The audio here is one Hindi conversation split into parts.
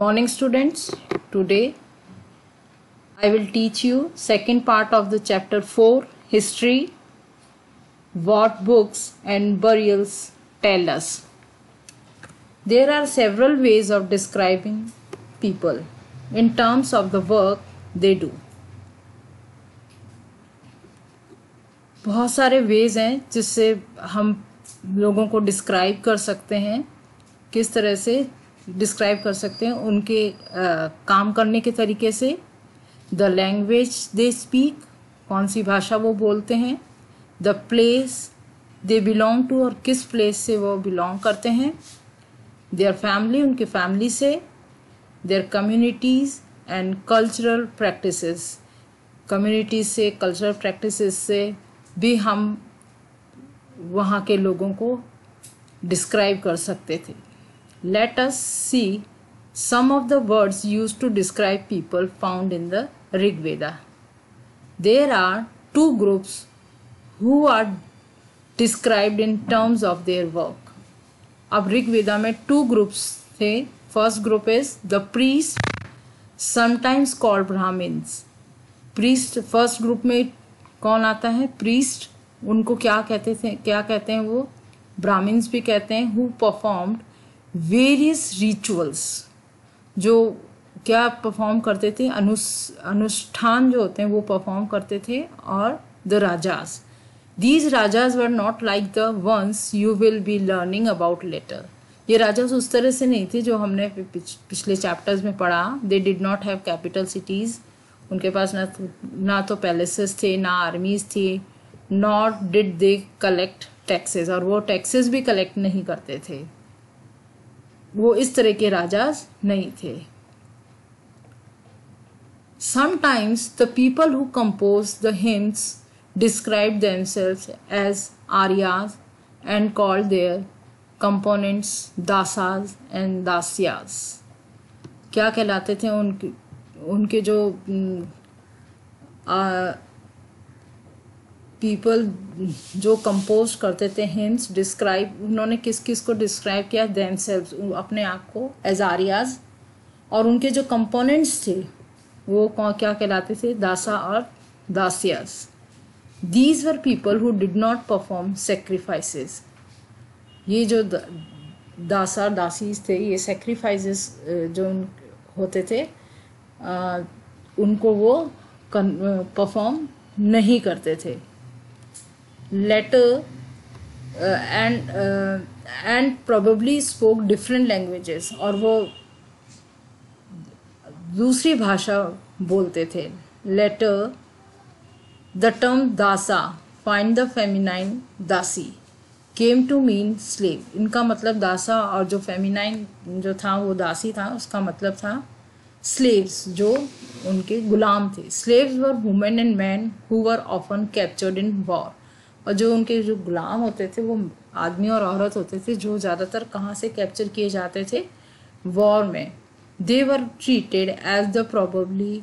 Morning students, today I will teach you second part of the chapter 4 history, what books and burials tell us. There are several ways of describing people in terms of the work they do. बहुत सारे वेज हैं जिससे हम लोगों को डिस्क्राइब कर सकते हैं, किस तरह से डिस्क्राइब कर सकते हैं उनके काम करने के तरीके से, द लैंग्वेज दे स्पीक, कौन सी भाषा वो बोलते हैं, the place they belong to, और किस प्लेस से वो बिलोंग करते हैं, देयर फैमिली, उनके फैमिली से, their communities and cultural practices, communities से, कल्चरल प्रैक्टिसेस से भी हम वहाँ के लोगों को डिस्क्राइब कर सकते थे. Let us see some of the words used to describe people found in the Rig Veda. There are two groups who are described in terms of their work. अब ऋग वेदा में two groups थे. First group is the priest, sometimes called Brahmins. Priest first group में कौन आता है? Priest. उनको क्या कहते हैं वो? Brahmins भी कहते हैं. Who performed वेरियस रिचुअल्स, जो क्या परफॉर्म करते थे? अनुष्ठान जो होते हैं वो परफॉर्म करते थे. और the rajas, these rajas were not like the ones you will be learning about later. ये राजाज उस तरह से नहीं थे जो हमने पिछले चैप्टर्स में पढ़ा. They did not have capital cities. उनके पास ना तो पैलेसेस थे, ना आर्मीज थी. Not did they collect taxes, और वो टैक्सेस भी कलेक्ट नहीं करते थे. वो इस तरह के राजाज नहीं थे. Sometimes the people who composed the hymns described themselves as Aryas and called their components dasas and dasyas. क्या कहलाते थे उनके जो पीपल जो कंपोज करते थे हिम्स, डिस्क्राइब, उन्होंने किस किस को डिस्क्राइब किया? देमसेल्व्स, अपने आप को, एज आर्याज. और उनके जो कंपोनेंट्स थे वो क्या कहलाते थे? दासा और दासियास. These were people who did not perform sacrifices. ये जो दासा और दासीज थे, ये सेक्रीफाइसेस जो होते थे उनको वो परफॉर्म नहीं करते थे. Later and probably spoke different languages, और वो दूसरी भाषा बोलते थे. Later the term dasa, find the feminine dasi, came to mean slave. इनका मतलब दासा, और जो फेमिनाइन जो था वो दासी था, उसका मतलब था slaves, जो उनके गुलाम थे. Slaves were women and men who were often captured in war. और जो उनके जो गुलाम होते थे वो आदमी और औरत होते थे, जो ज़्यादातर कहाँ से कैप्चर किए जाते थे? वॉर में. They were treated as the probably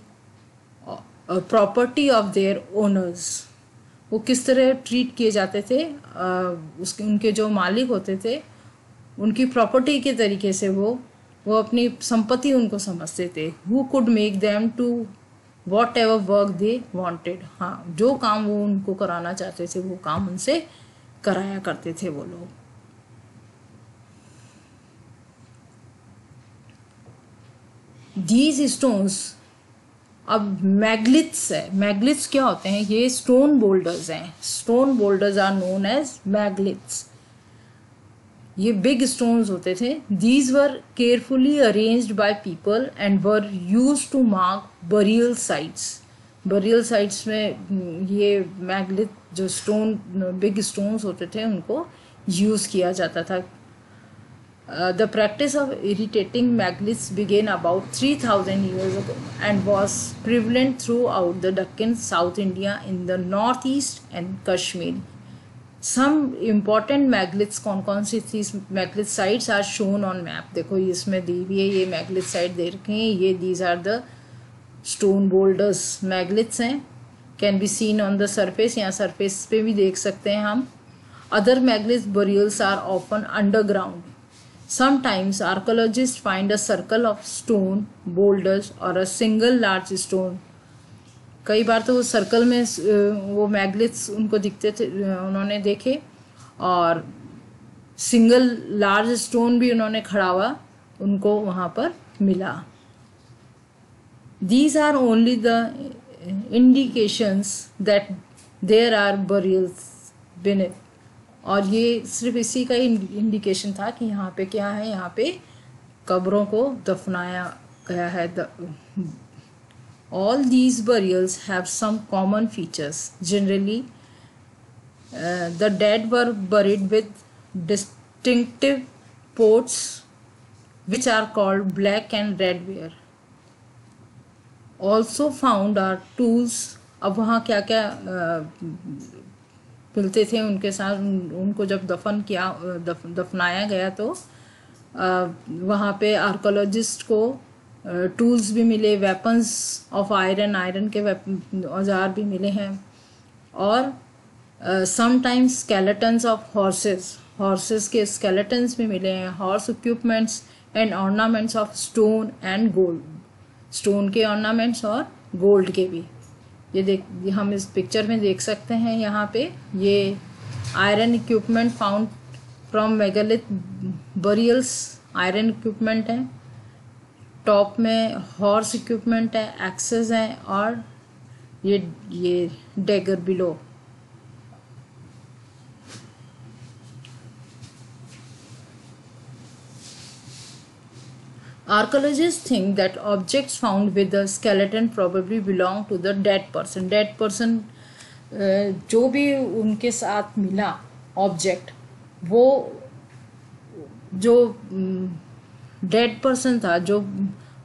property of their owners. वो किस तरह ट्रीट किए जाते थे? उनके जो मालिक होते थे उनकी प्रॉपर्टी के तरीके से वो अपनी संपत्ति उनको समझते थे. Who could make them to whatever work they wanted. हाँ, जो काम वो उनको कराना चाहते थे वो काम उनसे कराया करते थे वो लोग. दीज स्टोन्स, अब मैग्लिथ्स है. मैग्लिथ्स क्या होते हैं? ये स्टोन बोल्डर्स हैं. Stone boulders are known as megaliths. ये बिग स्टोन्स होते थे. These were carefully arranged by people and were used to mark burial sites. Burial sites में ये मैग्लिथ जो स्टोन, बिग स्टोन्स होते थे, उनको यूज़ किया जाता था. The practice of erecting megaliths began about 3000 years ago and was prevalent throughout the Deccan, South India, in the northeast and Kashmir. Some important megaliths कौन सी थी? Megalith sites are shown on map. देखो इसमें दी हुई है, ये मैग्लिथ साइट दे रखे हैं. ये these are the stone boulders. Megaliths हैं, can be seen on the surface. यहाँ सरफेस पे भी देख सकते हैं हम. Other megalith burials are often underground. Sometimes archaeologists find a circle of stone boulders or a single large stone. कई बार तो वो सर्कल में वो मैग्लिथ्स उनको दिखते थे, उन्होंने देखे, और सिंगल लार्ज स्टोन भी उन्होंने खड़ा हुआ उनको वहाँ पर मिला. These are only the indications that there are burials beneath. और ये सिर्फ इसी का इंडिकेशन था कि यहाँ पे क्या है, यहाँ पे कब्रों को दफनाया गया है. All these burials have some common features. Generally, the dead were buried with distinctive pots which are called black and red ware. Also found are tools. अब वहाँ क्या क्या मिलते थे उनके साथ, उनको जब दफनाया गया तो वहाँ पे आर्कोलॉजिस्ट को टूल्स भी मिले, वेपन्स ऑफ आयरन के औजार भी मिले हैं, और समटाइम्स स्केलेटन्स ऑफ हॉर्सेस के स्केलेटन्स भी मिले हैं, horse equipments and ornaments of stone and gold, stone के ऑर्नामेंट्स और गोल्ड के भी. ये हम इस पिक्चर में देख सकते हैं. यहाँ पे ये iron equipment found from megalith burials, iron equipment है. टॉप में हॉर्स इक्विपमेंट है, एक्सेस हैं, और ये dagger below. Archaeologists think that objects found with the skeleton probably belong to the dead person. Dead person जो भी उनके साथ मिला ऑब्जेक्ट, वो जो डेड पर्सन था, जो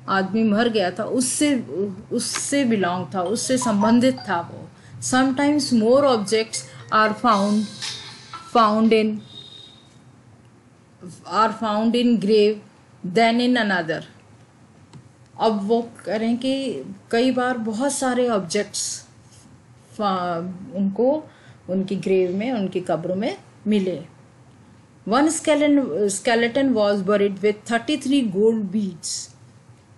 आदमी मर गया था, उससे बिलोंग था, उससे संबंधित था वो. Sometimes more objects are found in grave than in another. अब वो करें कि कई बार बहुत सारे ऑब्जेक्ट्स उनको उनकी ग्रेव में, उनकी कब्रों में मिले. One skeleton was buried with 33 gold beads,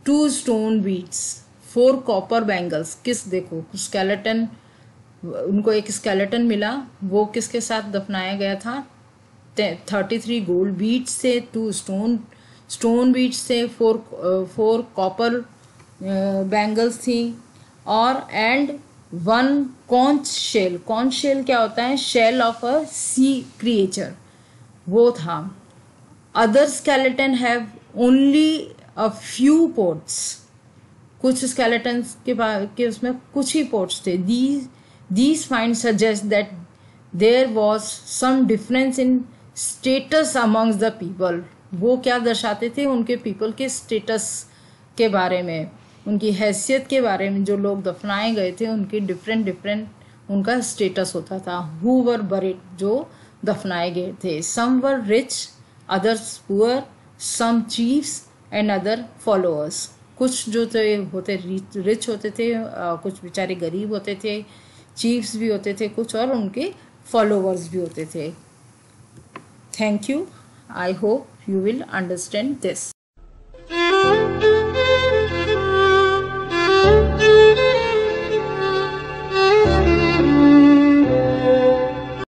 2 stone beads, 4 copper bangles. देखो स्केलेटन, उनको एक स्केलेटन मिला, वो किसके साथ दफनाया गया था? 33 गोल्ड बीड्स थे, 2 स्टोन बीड्स थे, 4 कॉपर बैंगल्स थी, और and 1 conch shell. Conch shell क्या होता है? Shell of a sea creature, वो था. Other skeleton have only a few pots. कुछ स्केलेटन के उसमें कुछ ही पोर्ट्स थे. These find suggest that there was some difference in status amongst the people. वो क्या दर्शाते थे? उनके पीपल के स्टेटस के बारे में, उनकी हैसियत के बारे में. जो लोग दफनाए गए थे उनकी डिफरेंट उनका स्टेटस होता था. हु वर बरीड, जो दफनाए गए थे. Some were rich, others poor, some chiefs and other followers. कुछ जो होते रिच होते थे, कुछ बेचारे गरीब होते थे, चीफ्स भी होते थे कुछ, और उनके फॉलोअर्स भी होते थे. Thank you. I hope you will understand this.